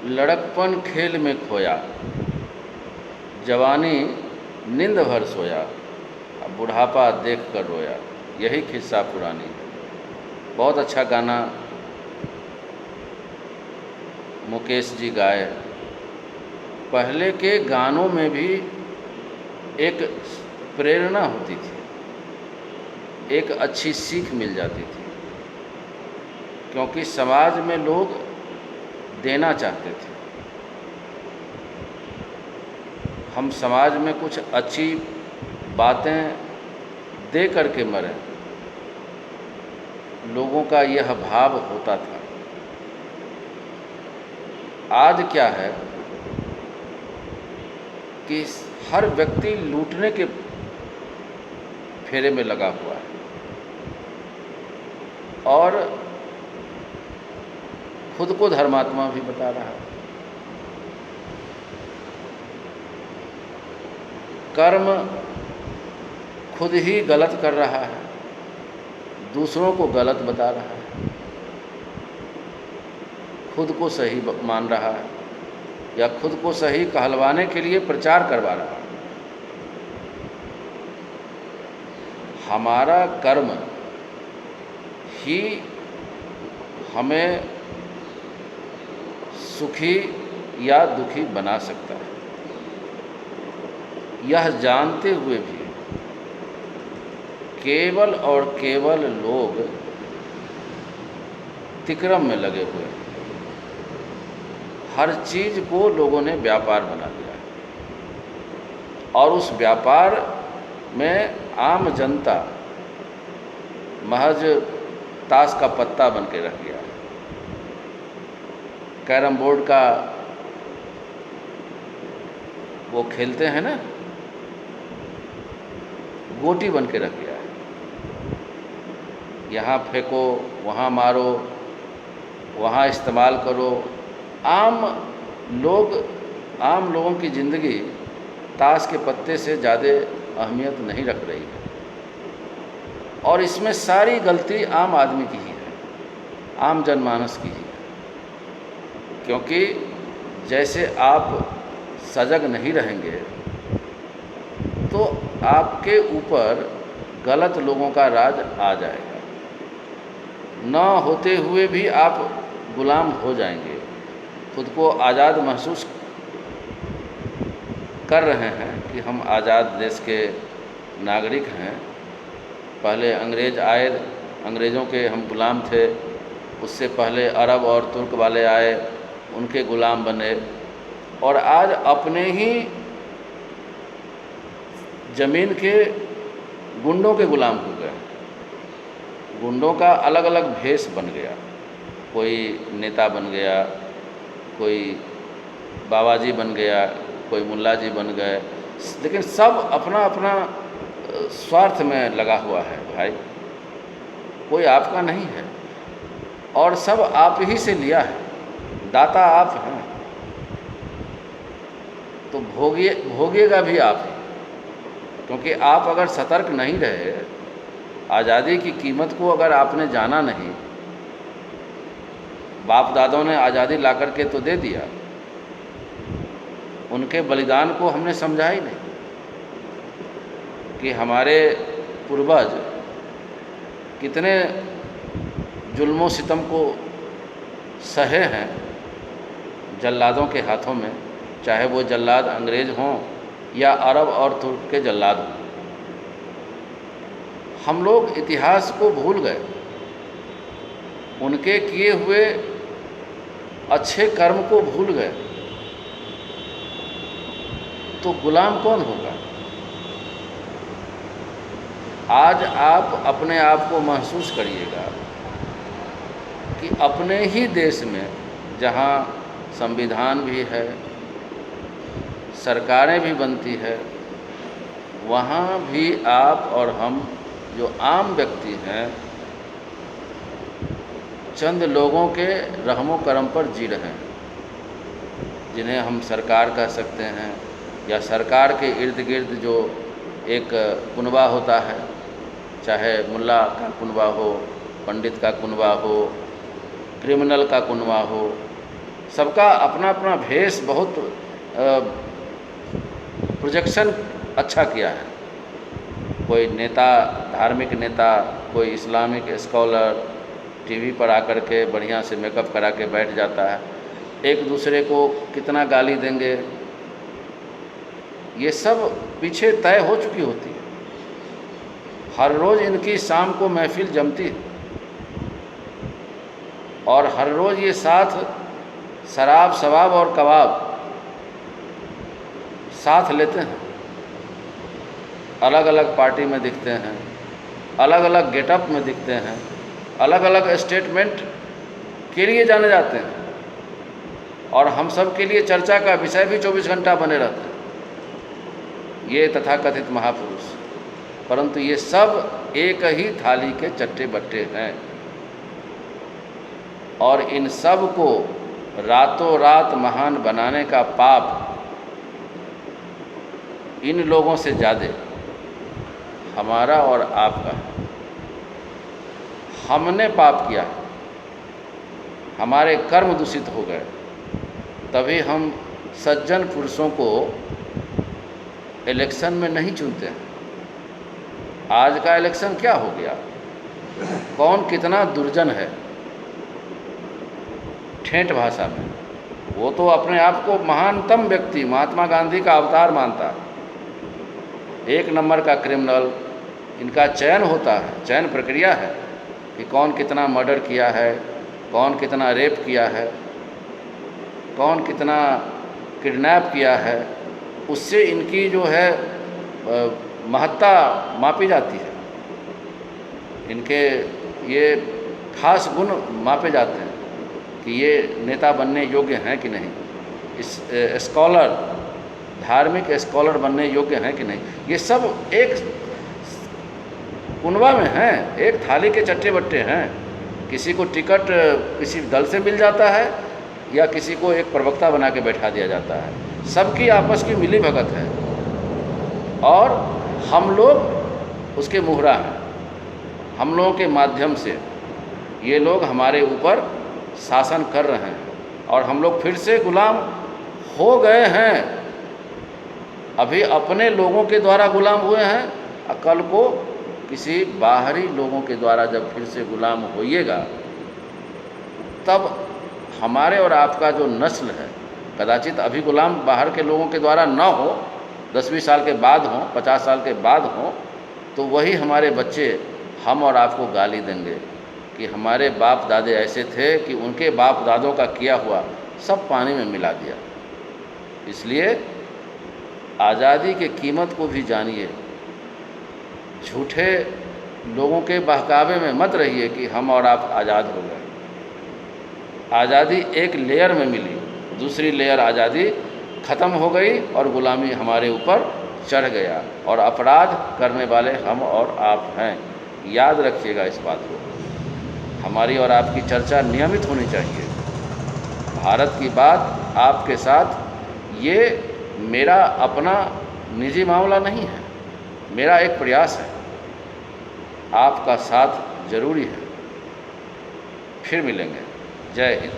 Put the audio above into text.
लड़कपन खेल में खोया, जवानी नींद भर सोया, अब बुढ़ापा देख कर रोया, यही किस्सा पुरानी है। बहुत अच्छा गाना मुकेश जी गाए। पहले के गानों में भी एक प्रेरणा होती थी, एक अच्छी सीख मिल जाती थी, क्योंकि समाज में लोग देना चाहते थे। हम समाज में कुछ अच्छी बातें दे करके मरें, लोगों का यह भाव होता था। आज क्या है कि हर व्यक्ति लूटने के फेरे में लगा हुआ है और खुद को धर्मात्मा भी बता रहा है। कर्म खुद ही गलत कर रहा है, दूसरों को गलत बता रहा है, खुद को सही मान रहा है या खुद को सही कहलवाने के लिए प्रचार करवा रहा है। हमारा कर्म ही हमें सुखी या दुखी बना सकता है। यह जानते हुए भी केवल और केवल लोग तिक्रम में लगे हुए हैं। हर चीज़ को लोगों ने व्यापार बना दिया है और उस व्यापार में आम जनता महज ताश का पत्ता बन के रह गया है। कैरम बोर्ड का वो खेलते हैं ना, गोटी बन के रख गया है। यहाँ फेंको, वहाँ मारो, वहाँ इस्तेमाल करो। आम लोगों की ज़िंदगी ताश के पत्ते से ज़्यादा अहमियत नहीं रख रही है और इसमें सारी गलती आम आदमी की ही है, आम जनमानस की ही है। क्योंकि जैसे आप सजग नहीं रहेंगे तो आपके ऊपर गलत लोगों का राज आ जाएगा। न होते हुए भी आप गुलाम हो जाएंगे। खुद को आज़ाद महसूस कर रहे हैं कि हम आज़ाद देश के नागरिक हैं। पहले अंग्रेज़ आए, अंग्रेज़ों के हम गुलाम थे। उससे पहले अरब और तुर्क वाले आए, उनके गुलाम बने और आज अपने ही ज़मीन के गुंडों के गुलाम हो गए। गुंडों का अलग अलग भेष बन गया। कोई नेता बन गया, कोई बाबा जी बन गया, कोई मुल्ला जी बन गए, लेकिन सब अपना अपना स्वार्थ में लगा हुआ है भाई। कोई आपका नहीं है और सब आप ही से लिया है। दाता आप हैं तो भोगिएगा भी आप ही। क्योंकि आप अगर सतर्क नहीं रहे, आज़ादी की कीमत को अगर आपने जाना नहीं, बाप दादों ने आज़ादी ला कर के तो दे दिया, उनके बलिदान को हमने समझा ही नहीं कि हमारे पूर्वज कितने जुल्मों सितम को सहे हैं जल्लादों के हाथों में, चाहे वो जल्लाद अंग्रेज़ हों या अरब और तुर्क के जल्लाद हों। हम लोग इतिहास को भूल गए। उनके किए हुए अच्छे कर्म को भूल गए तो गुलाम कौन होगा? आज आप अपने आप को महसूस करिएगा कि अपने ही देश में जहाँ संविधान भी है, सरकारें भी बनती है, वहाँ भी आप और हम जो आम व्यक्ति हैं चंद लोगों के रहमो करम पर जी रहे हैं, जिन्हें हम सरकार कह सकते हैं या सरकार के इर्द गिर्द जो एक कुनबा होता है, चाहे मुल्ला का कुनबा हो, पंडित का कुनबा हो, क्रिमिनल का कुनबा हो, सबका अपना अपना भेष बहुत प्रोजेक्शन अच्छा किया है। कोई नेता, धार्मिक नेता, कोई इस्लामिक स्कॉलर टीवी पर आकर के बढ़िया से मेकअप करा के बैठ जाता है, एक दूसरे को कितना गाली देंगे, ये सब पीछे तय हो चुकी होती है। हर रोज़ इनकी शाम को महफिल जमती है और हर रोज़ ये साथ शराब, शबाब और कबाब साथ लेते हैं। अलग अलग पार्टी में दिखते हैं, अलग अलग गेटअप में दिखते हैं, अलग अलग स्टेटमेंट के लिए जाने जाते हैं और हम सब के लिए चर्चा का विषय भी 24 घंटा बने रहते हैं ये तथाकथित महापुरुष। परंतु ये सब एक ही थाली के चट्टे बट्टे हैं और इन सब को रातों रात महान बनाने का पाप इन लोगों से ज़्यादा हमारा और आपका है। हमने पाप किया, हमारे कर्म दूषित हो गए, तभी हम सज्जन पुरुषों को इलेक्शन में नहीं चुनते हैं। आज का इलेक्शन क्या हो गया, कौन कितना दुर्जन है, ठेठ भाषा में वो तो अपने आप को महानतम व्यक्ति महात्मा गांधी का अवतार मानता है, एक नंबर का क्रिमिनल। इनका चयन होता है, चयन प्रक्रिया है कि कौन कितना मर्डर किया है, कौन कितना रेप किया है, कौन कितना किडनैप किया है, उससे इनकी जो है महत्ता मापी जाती है। इनके ये खास गुण मापे जाते हैं कि ये नेता बनने योग्य हैं कि नहीं, इस स्कॉलर, धार्मिक स्कॉलर बनने योग्य हैं कि नहीं। ये सब एक कुनबा में हैं, एक थाली के चट्टे बट्टे हैं। किसी को टिकट किसी दल से मिल जाता है या किसी को एक प्रवक्ता बना के बैठा दिया जाता है। सबकी आपस की मिली भगत है और हम लोग उसके मुहरा हैं। हम लोगों के माध्यम से ये लोग हमारे ऊपर शासन कर रहे हैं और हम लोग फिर से गुलाम हो गए हैं। अभी अपने लोगों के द्वारा गुलाम हुए हैं, कल को किसी बाहरी लोगों के द्वारा जब फिर से गुलाम होइएगा तब हमारे और आपका जो नस्ल है, कदाचित अभी गुलाम बाहर के लोगों के द्वारा ना हो, 10-20 साल के बाद हों, 50 साल के बाद हों, तो वही हमारे बच्चे हम और आपको गाली देंगे कि हमारे बाप दादे ऐसे थे कि उनके बाप दादों का किया हुआ सब पानी में मिला दिया। इसलिए आज़ादी की कीमत को भी जानिए, झूठे लोगों के बहकावे में मत रहिए कि हम और आप आज़ाद हो गए। आज़ादी एक लेयर में मिली, दूसरी लेयर आज़ादी ख़त्म हो गई और गुलामी हमारे ऊपर चढ़ गया और अपराध करने वाले हम और आप हैं। याद रखिएगा इस बात को। हमारी और आपकी चर्चा नियमित होनी चाहिए। भारत की बात आपके साथ, ये मेरा अपना निजी मामला नहीं है, मेरा एक प्रयास है। आपका साथ जरूरी है। फिर मिलेंगे। जय हिंद।